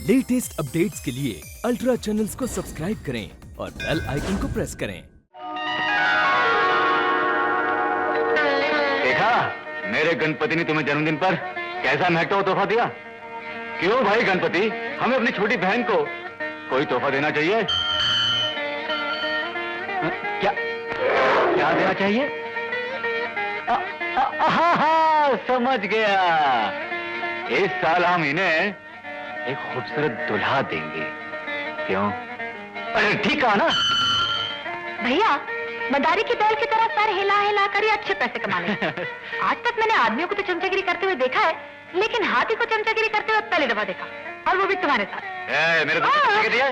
Latest updates के लिए ultra channels को सब्सक्राइब करें और बेल आइकन को प्रेस करें। देखा, मेरे गणपति ने तुम्हें जन्मदिन पर कैसा महकता हुआ तोहफा दिया। क्यों भाई गणपति, हमें अपनी छोटी बहन को कोई तोहफा देना चाहिए। क्या क्या देना चाहिए? हाँ, समझ गया। इस साल हम इन्हें एक खूबसूरत दुल्हा देंगे। क्यों? अरे ठीक कहा ना भैया। मदारी की बैल की तरह सर हिला हिला कर ही अच्छे पैसे कमा ले। आज तक मैंने आदमियों को तो चमचागिरी करते हुए देखा है, लेकिन हाथी को चमचागिरी करते हुए पहली दफा देखा, और वो भी तुम्हारे साथ। मेरे दोस्त दिया।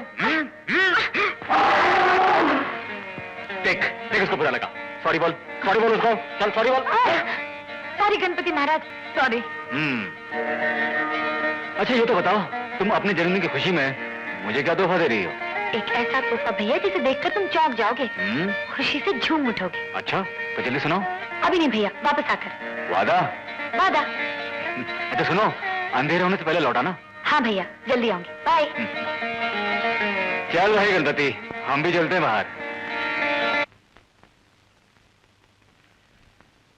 देख देख उसको बुरा लगा। सॉरी बोल उसको। चल सॉरी बोल। सॉरी गणपति महाराज, सॉरी। अच्छा ये तो बताओ, तुम अपने जन्मदिन की खुशी में मुझे क्या तोहफा दे रही हो? एक ऐसा तोहफा भैया जिसे देखकर तुम चौंक जाओगे, खुशी से झूम उठोगे। अच्छा तो जल्दी सुनाओ। अभी नहीं भैया, वापस आकर। वादा? वादा। अच्छा सुनो, अंधेरे होने से पहले लौटा ना। हाँ भैया, जल्दी आऊंगी। बाय। चल भाई गणपति, हम भी चलते हैं बाहर।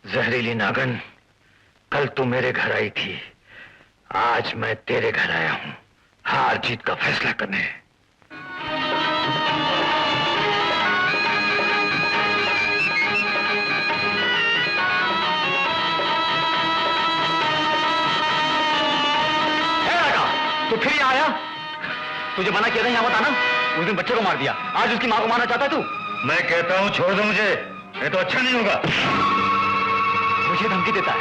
जहरीली नागन, कल तू मेरे घर आई थी, आज मैं तेरे घर आया हूं हार जीत का फैसला करने। तू फिर यहाँ आया? तुझे मना किया था यहाँ मत आना। उस दिन बच्चे को मार दिया, आज उसकी माँ को मारना चाहता तू? मैं कहता हूं छोड़ दो मुझे, ये तो अच्छा नहीं होगा। मुझे धमकी देता है।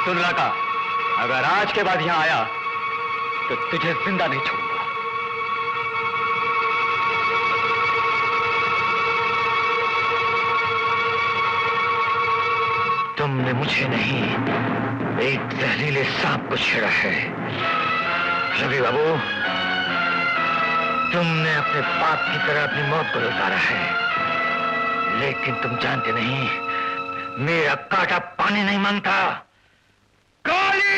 सुन लड़का, अगर आज के बाद यहाँ आया तो तुझे जिंदा नहीं छोड़ूंगा। तुमने मुझे नहीं, एक जहरीले सांप को छेड़ा है। रवि बाबू, तुमने अपने पाप की तरह अपनी मौत को उतारा है, लेकिन तुम जानते नहीं, मेरा कांटा पानी नहीं मांगता। काली!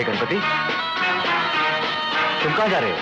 गणपति, तुम कहां जा रहे हो?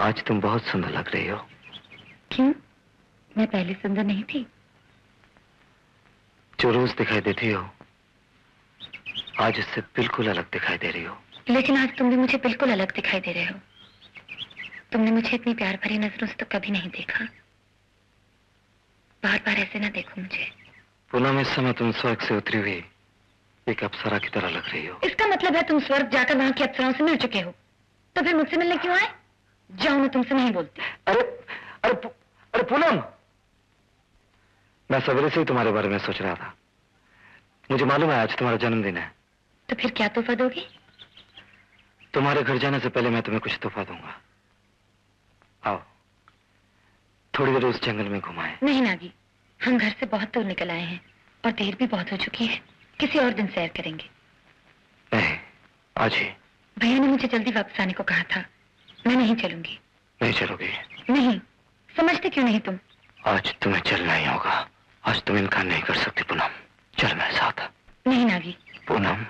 आज तुम बहुत सुंदर लग रही हो। क्यों? मैं पहले सुंदर नहीं थी? जो रोज दिखाई देती हो आज उससे बिल्कुल अलग दिखाई दे रही हो। लेकिन आज तुम भी मुझे बिल्कुल अलग दिखाई दे रहे हो। तुमने मुझे इतनी प्यार भरी नजरों से तो कभी नहीं देखा। बार बार ऐसे ना देखो मुझे। पूनम, इस समय तुम स्वर्ग से उतरी हुई एक अप्सरा की तरह लग रही हो। इसका मतलब है तुम स्वर्ग जाकर वहां की अप्सराओं से मिल चुके हो, तो फिर मुझसे मिलने क्यों आए? जाओ, मैं तुमसे नहीं बोलती। अरे पूनम, मैं सवेरे से ही तुम्हारे बारे में सोच रहा था। मुझे मालूम है आज तुम्हारा जन्मदिन है। तो फिर क्या तोहफा दोगी? तुम्हारे घर जाने से पहले मैं तुम्हें कुछ तोहफा दूंगा। आओ थोड़ी देर उस जंगल में घुमाएं। नहीं नागी, हम घर से बहुत दूर निकल आए हैं और देर भी बहुत हो चुकी है। किसी और दिन सैर करेंगे। नहीं, आज ही। भैया ने मुझे जल्दी वापस आने को कहा था। मैं नहीं चलूंगी। नहीं चलोगी? नहीं। समझते क्यों नहीं तुम? आज तुम्हें चलना ही होगा। आज तुम इनकार नहीं कर सकती पूनम। चल मेरे साथ। नहीं नागी। पूनम,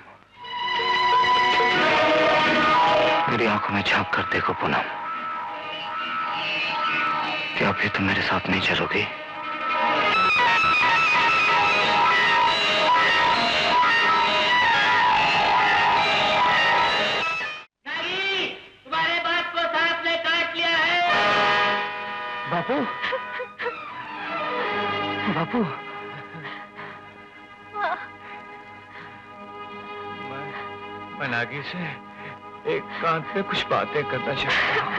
मेरी आंखों में झांक कर देखो पूनम। क्या अभी तुम मेरे साथ नहीं चलोगी? तुम्हारे बाप को सांप ने काट लिया है। बापू, बापू, मैं नागी से एकांत में कुछ बातें करना चाहता हूँ।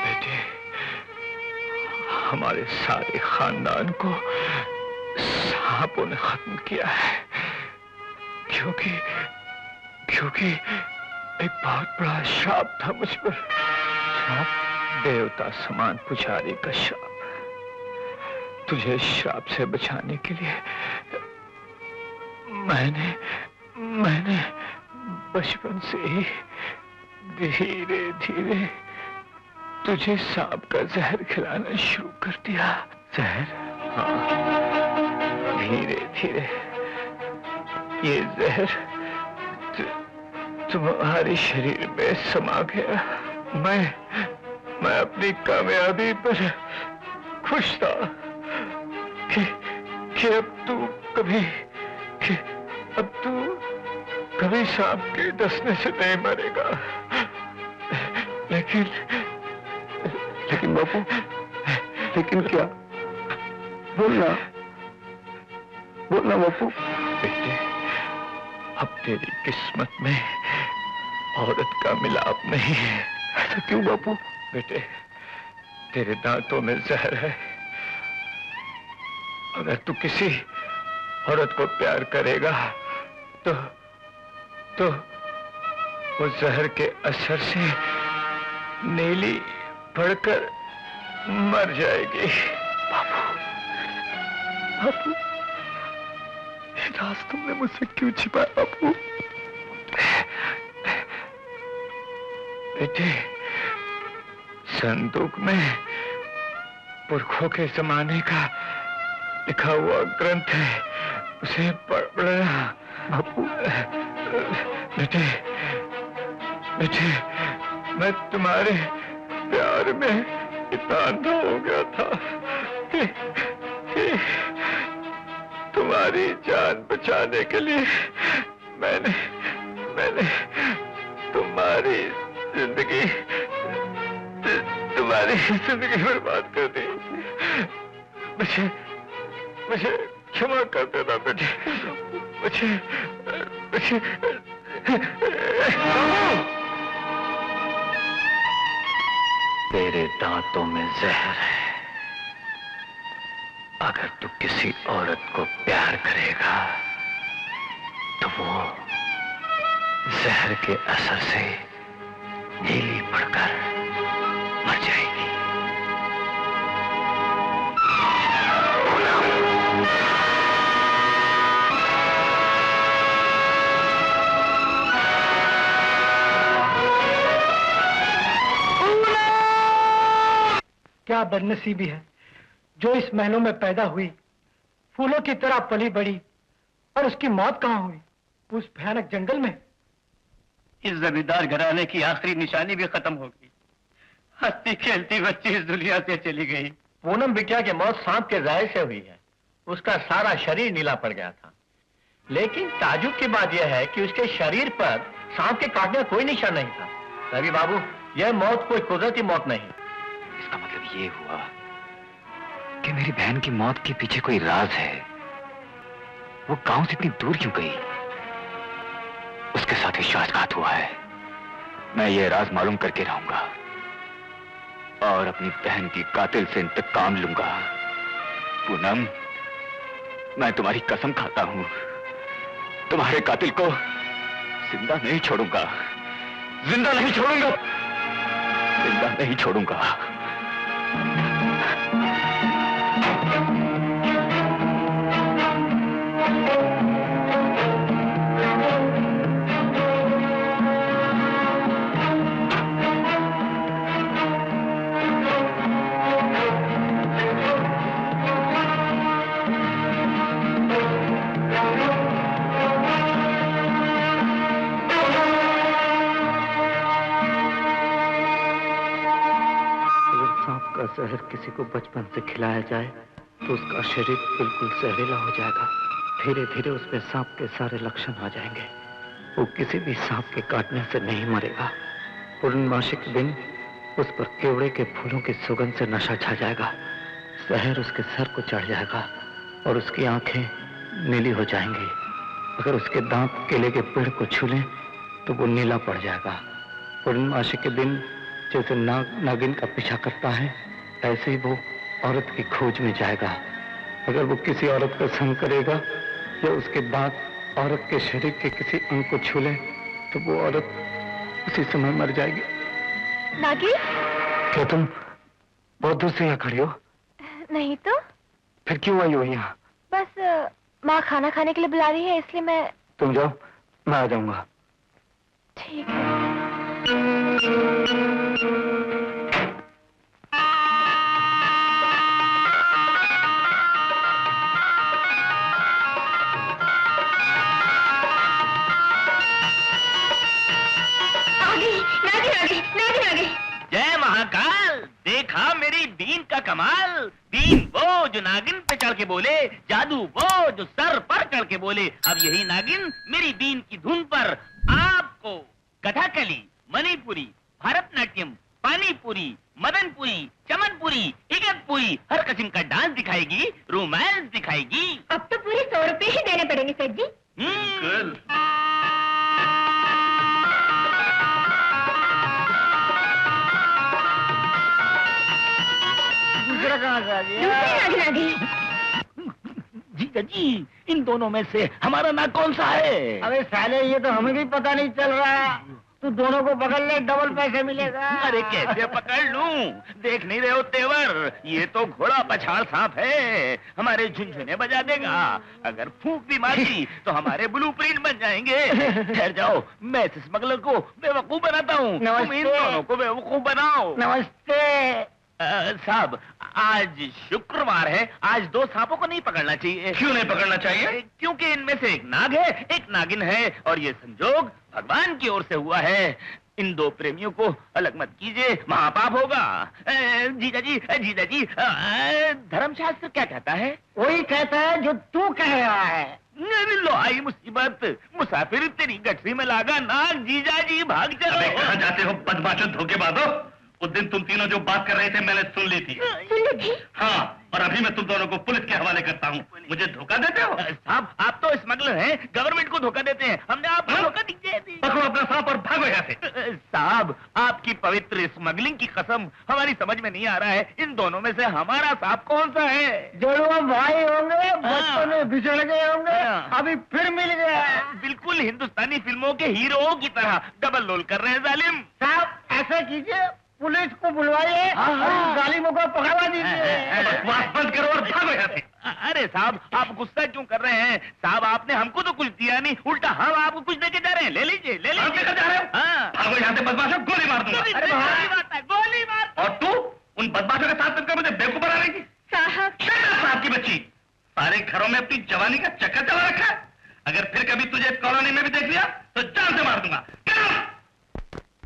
बेटे, हमारे सारे खानदान को सांपों ने खत्म किया है, क्योंकि एक बहुत बड़ा श्राप था मुझ पर। श्राप? देवता समान पुजारी का श्राप। तुझे श्राप से बचाने के लिए मैंने बचपन से ही धीरे धीरे तुझे सांप का जहर खिलाना शुरू कर दिया। जहर? हाँ, धीरे धीरे ये जहर तुम्हारे शरीर में समा गया। मैं अपनी कामयाबी पर खुश था कि अब तू कभी सांप के डसने से नहीं मरेगा। लेकिन बापू, लेकिन क्या? बोलना बापू। बेटे, अब तेरी किस्मत में औरत का मिलाप नहीं है। ऐसा क्यों बापू? बेटे, तेरे दांतों में जहर है। अगर तू किसी औरत को प्यार करेगा तो वो जहर के असर से नीली पड़कर मर जाएगी। बापू, ये राज तुमने मुझसे क्यों छिपाया बापू? बेटे, संदूक में पुरखों के जमाने का लिखा हुआ ग्रंथ है, उसे पढ़ना बापू। बेटे, मैं तुम्हारे प्यार में इतना अंधा हो गया था कि तुम्हारी जान बचाने के लिए मैंने तुम्हारी जिंदगी बर्बाद कर दी। मुझे क्षमा कर देना बेटे। मुझे तेरे दांतों में जहर है। अगर तू किसी औरत को प्यार करेगा तो वो जहर के असर से नीली पड़कर मर जाएगी। क्या बदनसीबी है जो इस महलों में पैदा हुई, फूलों की तरह पली बड़ी, और उसकी मौत कहां हुई? उस भयानक जंगल में। इस जमींदार घराने की आखिरी निशानी भी खत्म हो गई। हंसती खेलती बच्ची इस दुनिया से चली गई। पूनम बिटिया की मौत सांप के जहर से हुई है। उसका सारा शरीर नीला पड़ गया था, लेकिन ताजुब की बात यह है कि उसके शरीर पर सांप के काटने का कोई निशान नहीं था। रवि बाबू, यह मौत कोई कुदरती मौत नहीं। इसका मतलब ये हुआ कि मेरी बहन की मौत के पीछे कोई राज है। वो गांव से इतनी दूर क्यों गई? उसके साथ विश्वासघात हुआ है। मैं ये राज मालूम करके रहूंगा और अपनी बहन की कातिल से इंतकाम लूंगा। पूनम, मैं तुम्हारी कसम खाता हूं, तुम्हारे कातिल को जिंदा नहीं छोड़ूंगा, जिंदा नहीं छोड़ूंगा, जिंदा नहीं छोड़ूंगा। जहर किसी को बचपन से खिलाया जाए तो उसका शरीर बिल्कुल जहरीला हो जाएगा। धीरे धीरे उसमें सांप के सारे लक्षण आ जाएंगे। वो किसी भी सांप के काटने से नहीं मरेगा। पूर्णमासी के दिन उस पर केवड़े के फूलों की सुगंध से नशा छा जाएगा। जहर उसके सर को चढ़ जाएगा और उसकी आंखें नीली हो जाएंगी। अगर उसके दांत केले के पेड़ को छू लें तो वो नीला पड़ जाएगा। पूर्णमासी के दिन जैसे नागिन का पीछा करता है, ऐसे ही वो औरत की खोज में जाएगा। अगर वो किसी औरत का संग करेगा या उसके दांत औरत के शरीर के किसी अंग को छू ले तो वो औरत उसी समय मर जाएगी। नागिन? क्या तुम बहुत दूर से यहाँ खड़ी हो? नहीं तो फिर क्यों आई हो यहाँ? बस माँ खाना खाने के लिए बुला रही है, इसलिए मैं। तुम जाओ, मैं आ जाऊंगा। ठीक है। जय महाकाल, देखा मेरी बीन का कमाल। बीन वो जो नागिन पे चढ़ के बोले, जादू वो जो सर पर चढ़ के बोले। अब यही नागिन मेरी बीन की धुन पर आपको कथकली, मणिपुरी, भरतनाट्यम, पानीपुरी, मदनपुरी, चमनपुरी, इगतपुरी, हर किस्म का डांस दिखाएगी, रोमांस दिखाएगी। अब तो पूरे 100 रुपए ही देने पड़ेंगे सेठ जी। दूसरा कहाँ जीजा जी, इन दोनों में से हमारा नाक कौन सा है? अरे साले, ये तो हमें भी पता नहीं चल रहा। तू दोनों को पकड़ ले, डबल पैसे मिलेगा। अरे कैसे पकड़ लूं? देख नहीं रहे हो तेवर? ये तो घोड़ा पछाड़ सांप है, हमारे झुनझुने बजा देगा। अगर फूंक भी मारी तो हमारे ब्लूप्रिंट बन जाएंगे। ठहर जाओ, मैं इस स्मगलर को बेवकूफ बनाता हूँ, तुम इन दोनों को बेवकूफ बनाओ। नमस्ते साहब, आज शुक्रवार है, आज 2 सांपों को नहीं पकड़ना चाहिए। क्यों नहीं पकड़ना चाहिए? क्योंकि इनमें से एक नाग है, एक नागिन है, और ये संजोग भगवान की ओर से हुआ है। इन 2 प्रेमियों को अलग मत कीजिए, महापाप होगा। जीजा जी, धर्मशास्त्र क्या कहता है? वही कहता है जो तू कह रहा है। लो आई मुसीबत, मुसाफिर तेरी गठरी में लागा नाग। जीजा जी भाग चलो। कहाँ जाते हो बदमाशों, धोखेबाजों? उस दिन तुम तीनों जो बात कर रहे थे मैंने सुन ली थी। हाँ, और अभी मैं तुम दोनों को पुलिस के हवाले करता हूँ। मुझे धोखा देते हो? साहब, आप तो स्मगलर हैं, गवर्नमेंट को धोखा देते हैं। हमने आपको धोखा दिया। पकड़ो अपना सांप और भागो यहाँ से। साहब, आपकी पवित्र स्मगलिंग की कसम, हमारी समझ में नहीं आ रहा है, इन दोनों में से हमारा सांप कौन सा है? जुड़वा भाई होंगे, बचपन में बिछड़ गए होंगे, अभी फिर मिल गया। बिल्कुल हिंदुस्तानी फिल्मों के हीरो की तरह डबल रोल कर रहे हैं जालिम। साहब, ऐसा कीजिए, पुलिस को बुलवाइए और जालिमों को पकड़वा दीजिए। बकवास बंद करो और भागो यहाँ से। अरे साहब, आप गुस्सा क्यों कर रहे हैं? साहब, आपने हमको तो कुछ दिया नहीं, उल्टा हम आपको कुछ देके जा रहे हैं। ले लीजिए, ले लीजिए। लेकर जा रहे हो? हाँ। भागो यहाँ से बदमाशों, गोली मार दूंगा। अरे गोली मार। और तू उन बदमाशों के साथ मिलकर मुझे बेवकूफ बना रही थी। साहब, साहब की बच्ची, सारे घरों में अपनी जवानी का चक्कर चला रखा है। अगर फिर कभी तुझे इस कॉलोनी में भी देख लिया तो जान से मार दूंगा।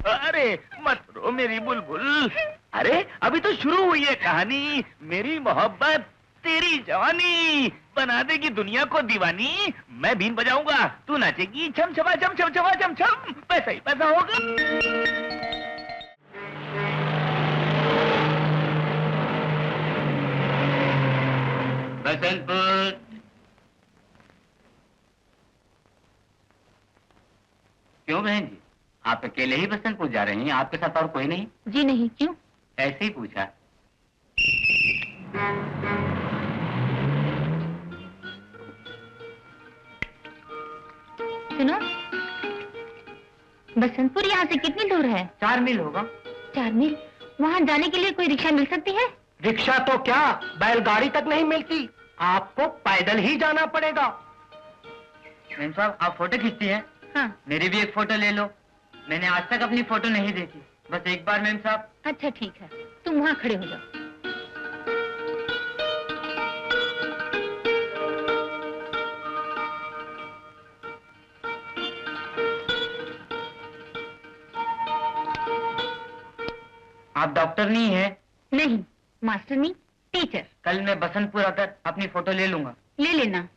अरे मत रो मेरी बुलबुल। अरे अभी तो शुरू हुई है कहानी। मेरी मोहब्बत तेरी जवानी बना देगी दुनिया को दीवानी। मैं बीन बजाऊंगा, तू नाचेगी छम छमा छम छम छमा छम छम। पैसा ही पैसा होगा। बसंतपुर। क्यों बहन जी, आप अकेले ही बसंतपुर जा रही हैं? आपके साथ और कोई नहीं? जी नहीं, क्यों? ऐसे ही पूछा। सुनो, बसंतपुर यहाँ से कितनी दूर है? 4 मील होगा। 4 मील? वहाँ जाने के लिए कोई रिक्शा मिल सकती है? रिक्शा तो क्या, बैलगाड़ी तक नहीं मिलती, आपको पैदल ही जाना पड़ेगा। मैम साहब, आप फोटो खींचती हैं? हाँ। मेरी भी एक फोटो ले लो। मैंने आज तक अपनी फोटो नहीं देखी, बस एक बार मैम साहब। अच्छा ठीक है, तुम वहाँ खड़े हो जाओ। आप डॉक्टर नहीं हैं? नहीं, मास्टर नहीं, टीचर। कल मैं बसंतपुर आकर अपनी फोटो ले लूंगा। ले लेना,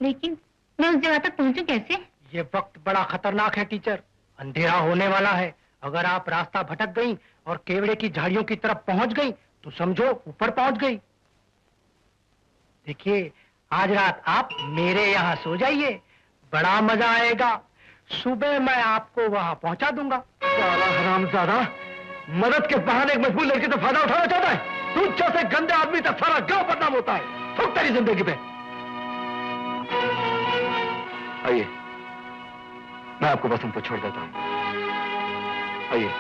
लेकिन मैं उस जगह तक पहुँचूं कैसे? ये वक्त बड़ा खतरनाक है टीचर, अंधेरा होने वाला है। अगर आप रास्ता भटक गई और केवड़े की झाड़ियों की तरफ पहुंच गई तो समझो ऊपर पहुंच गई। देखिए, आज रात आप मेरे यहाँ सो जाइए, बड़ा मजा आएगा। सुबह मैं आपको वहाँ पहुँचा दूंगा। साला हरामजादा, मदद के बहाने एक मजबूर लड़की से फायदा उठाना चाहता है। तू जैसे गंदे आदमी तक सारा गांव बदनाम होता है। थूक तेरी जिंदगी पे। आइए, मैं आपको बसंतपुर छोड़ देता हूँ। आइए।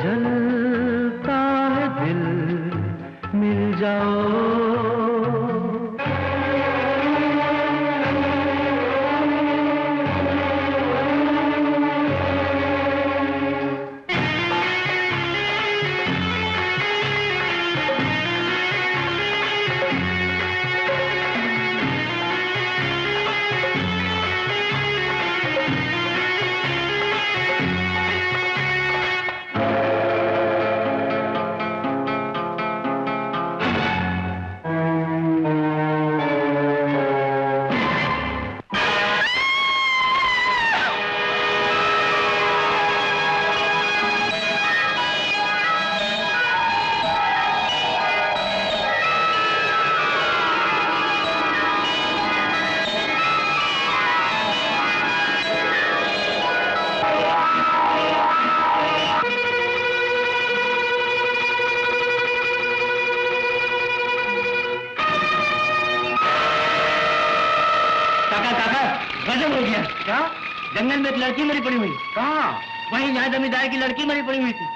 जलता है दिल, मिल जाओ। गजब हो गया। क्या? जंगल में एक लड़की मरी पड़ी हुई। कहाँ? वहीं जहाँ जमींदार की लड़की मरी पड़ी हुई थी।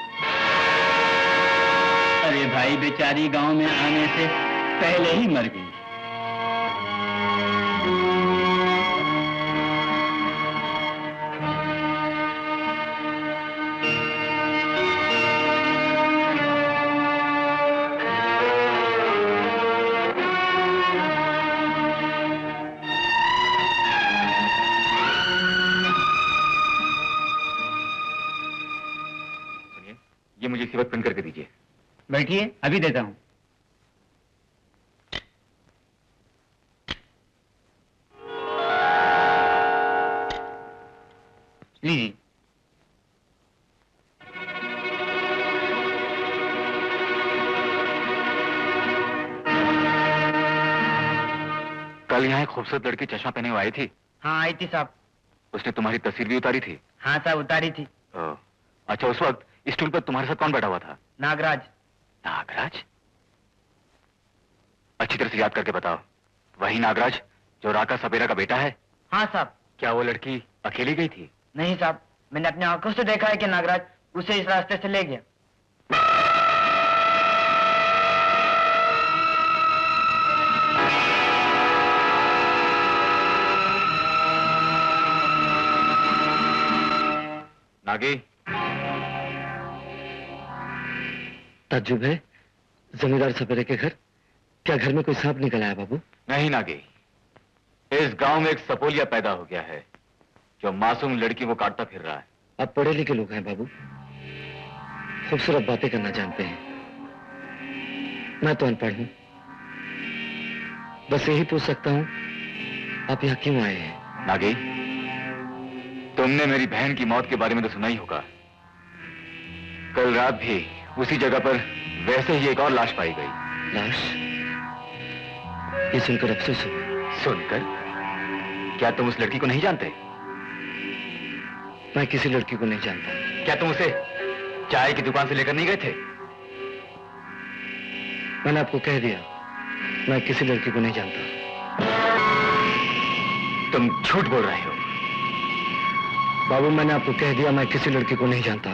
अरे भाई, बेचारी गांव में आने से पहले ही मर गई। ये मुझे इसी वक्त प्रिंट करके दीजिए। बैठिए, अभी देता हूं। लीजिए। कल यहाँ एक खूबसूरत लड़की चश्मा पहने हुए आई थी। हाँ आई थी साहब। उसने तुम्हारी तस्वीर भी उतारी थी। हाँ साहब उतारी थी। अच्छा, उस वक्त स्टूल पर तुम्हारे साथ कौन बैठा हुआ था? नागराज। नागराज? अच्छी तरह से याद करके बताओ, वही नागराज जो राका सपेरा का बेटा है? हाँ साहब। क्या वो लड़की अकेली गई थी? नहीं साहब, मैंने अपनी आंखों से देखा है कि नागराज उसे इस रास्ते से ले गया। नागी, ताज्जुब है, जमींदार सपेरे के घर? क्या घर में कोई सांप निकल आया बाबू? नहीं नागी, इस गांव में एक सपोलिया पैदा हो गया है जो मासूम लड़की को काटता फिर रहा है। आप पढ़े लिखे लोग हैं बाबू, खूबसूरत बातें करना जानते हैं। मैं तो अनपढ़ हूं, बस यही पूछ सकता हूं आप यहाँ क्यों आए हैं? नागी, तुमने मेरी बहन की मौत के बारे में तो सुना ही होगा। कल रात भी उसी जगह पर वैसे ही एक और लाश पाई गई। लाश? ये सुनकर अफसोस हुआ। सुनकर? क्या तुम उस लड़की को नहीं जानते? मैं किसी लड़की को नहीं जानता। क्या तुम उसे चाय की दुकान से लेकर नहीं गए थे? मैंने आपको कह दिया, मैं किसी लड़की को नहीं जानता। तुम झूठ बोल रहे हो। बाबू, मैंने आपको कह दिया, मैं किसी लड़की को नहीं जानता।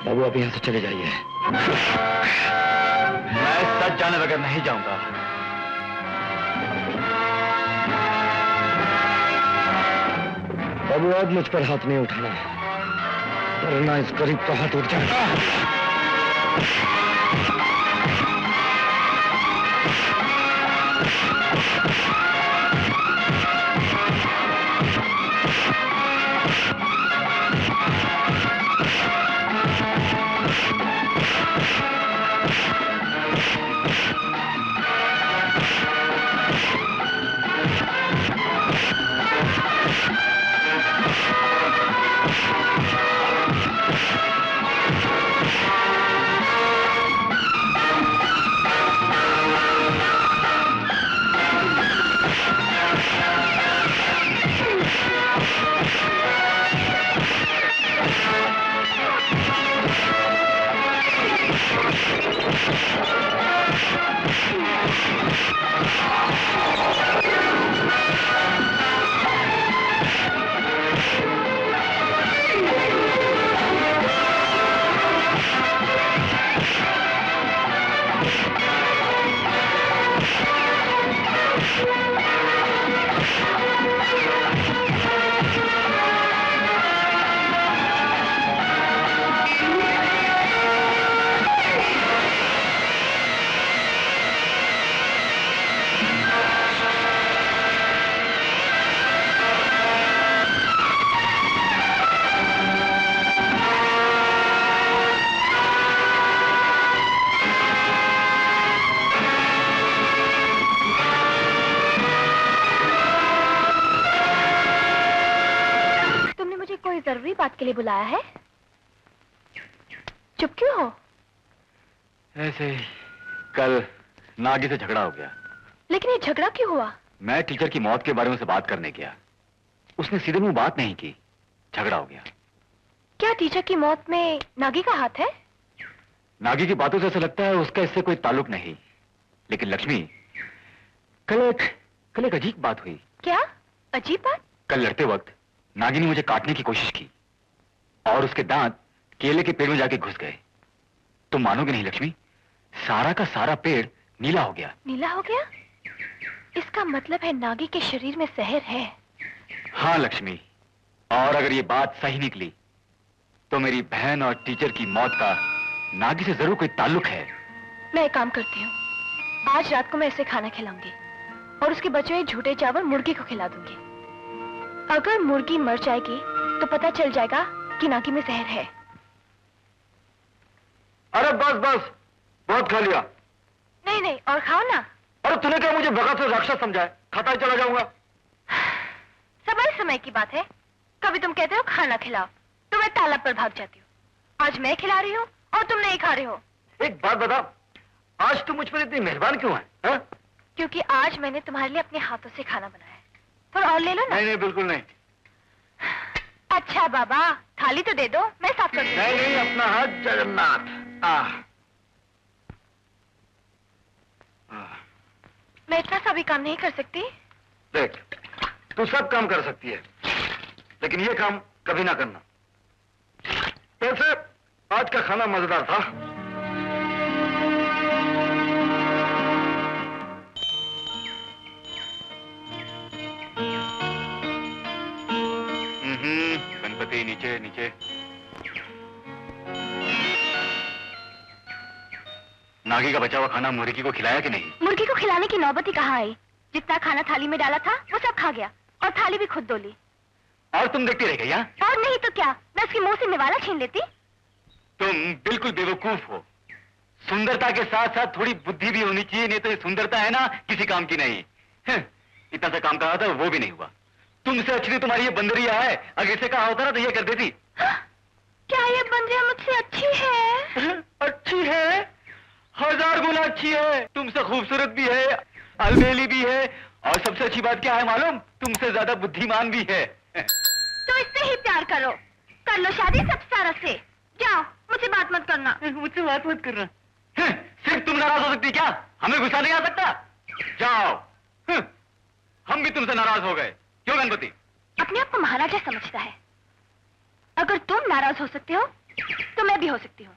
बाबू, आप यहां से चले जाइए। मैं सच जाने बगैर नहीं जाऊंगा। बाबू, अब मुझ पर हाथ नहीं उठाना, वरना इस गरीब का हाथ उठ जाएगा। जरूरी बात के लिए बुलाया है? चुप क्यों हो? ऐसे ही कल नागी से झगड़ा हो गया। लेकिन ये झगड़ा क्यों हुआ? मैं टीचर की मौत के बारे में उसे बात करने गया, उसने सीधे मुंह बात नहीं की, झगड़ा हो गया। क्या टीचर की मौत में नागी का हाथ है? नागी की बातों से ऐसा लगता है उसका इससे कोई ताल्लुक नहीं, लेकिन लक्ष्मी कल एक अजीब बात हुई। क्या अजीब बात? कल लड़ते वक्त नागी ने मुझे काटने की कोशिश की और उसके दांत केले के पेड़ में जाके घुस गए। तुम मानोगे नहीं लक्ष्मी, सारा का सारा पेड़ नीला हो गया। नीला हो गया? इसका मतलब है नागी के शरीर में जहर है। हाँ लक्ष्मी, और अगर ये बात सही निकली तो मेरी बहन और टीचर की मौत का नागी से जरूर कोई ताल्लुक है। मैं एक काम करती हूँ, आज रात को मैं इसे खाना खिलाऊंगी और उसके बचे हुए झूठे चावल मुर्गी को खिला दूंगी। अगर मुर्गी मर जाएगी तो पता चल जाएगा कि नागी में जहर है। अरे बस बस, बहुत खा लिया। नहीं नहीं, और खाओ ना। अरे तूने क्या मुझे भगत से राक्षस समझा है? खाता ही चला जाऊंगा। समय समय की बात है, कभी तुम कहते हो खाना खिलाओ तो मैं तालाब पर भाग जाती हूँ। आज मैं खिला रही हूँ और तुम नहीं खा रहे हो। एक बात बता, आज तू मुझ पर इतनी मेहरबान क्यों है? हा? क्योंकि आज मैंने तुम्हारे लिए अपने हाथों से खाना बनाया है। थोड़ा और ले लो ना। नहीं नहीं, बिल्कुल नहीं। अच्छा बाबा, थाली तो दे दो, मैं साफ कर दूँ। नहीं नहीं, अपना हाथ जगन्नाथ। मैं इतना सा भी काम नहीं कर सकती। देख, तू सब काम कर सकती है, लेकिन ये काम कभी ना करना। वैसे आज का खाना मजेदार था। गणपति नीचे नीचे। नागी का बचा हुआ खाना मुर्गी को खिलाया कि नहीं? मुर्गी को खिलाने की नौबत ही कहाँ आई। जितना खाना थाली में डाला था वो सब खा गया और थाली भी खुद धो ली। और तुम देखती रह गई? और नहीं तो क्या, मैं उसके मुंह से निवाला छीन लेती। तुम बिल्कुल बेवकूफ हो। सुंदरता के साथ साथ थोड़ी बुद्धि भी होनी चाहिए, नहीं तो ये सुंदरता है ना किसी काम की नहीं। इतना सा काम कहा था वो भी नहीं हुआ। तुमसे अच्छी तुम्हारी ये बंदरिया है, अगर इसे कहा होता ना तो ये कर देती। क्या ये बंदरिया मुझसे अच्छी है? अच्छी है, 1000 गुना अच्छी है। तुमसे खूबसूरत भी है, अलबेली भी है, और सबसे अच्छी बात क्या है मालूम? तुमसे ज्यादा बुद्धिमान भी है। तो इससे ही प्यार करो, कर लो शादी सब सारा से। जाओ, मुझसे बात मत करना। मुझसे बात मत करना? सिर्फ तुम नाराज हो सकती क्या? हमें गुस्सा नहीं आ सकता? जाओ। हम भी तुमसे नाराज हो गए। क्यों गणपति? अपने आप को महाराजा समझता है। अगर तुम नाराज हो सकते हो तो मैं भी हो सकती हूँ।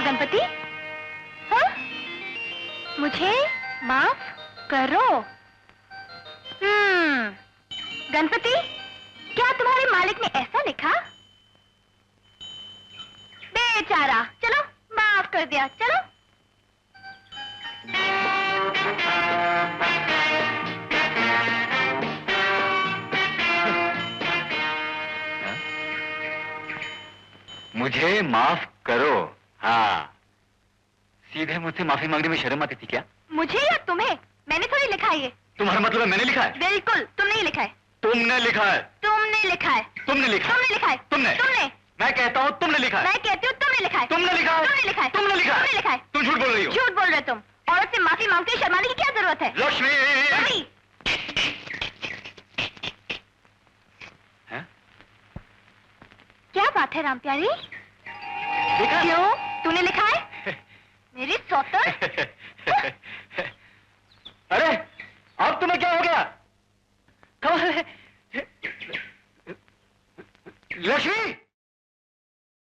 गणपति, हाँ? मुझे माफ करो। गणपति, क्या तुम्हारे मालिक ने ऐसा लिखा? बेचारा, चलो माफ कर दिया, चलो। मुझे माफ करो। हाँ, सीधे मुझसे माफी मांगने में शर्म आती थी क्या? मुझे या तुम्हें? मैंने थोड़ी लिखा है ये। तुम्हारा मतलब है मैंने लिखा है? बिल्कुल, तुमने ही लिखा है। तुमने लिखा है? तुमने लिखा है। तुमने लिखा है? तुमने लिखा है। तुमने? मैं कहता हूँ तुमने लिखा है। मैं कहती हूँ तुमने लिखा है। तुमने लिखा है? तुमने लिखा है। तुमने लिखा है? तुमने लिखा है। तुम झूठ बोल रही हो। झूठ बोल रहे तुम। औरत से माफी मांगते हुए शर्माने की क्या जरूरत है? लक्ष्मी! रवि! क्या बात है राम प्यारी? देखा? क्यों? तूने लिखा है? मेरी सौतन? अरे, अब तुम्हें क्या हो गया? कमाल है। लक्ष्मी!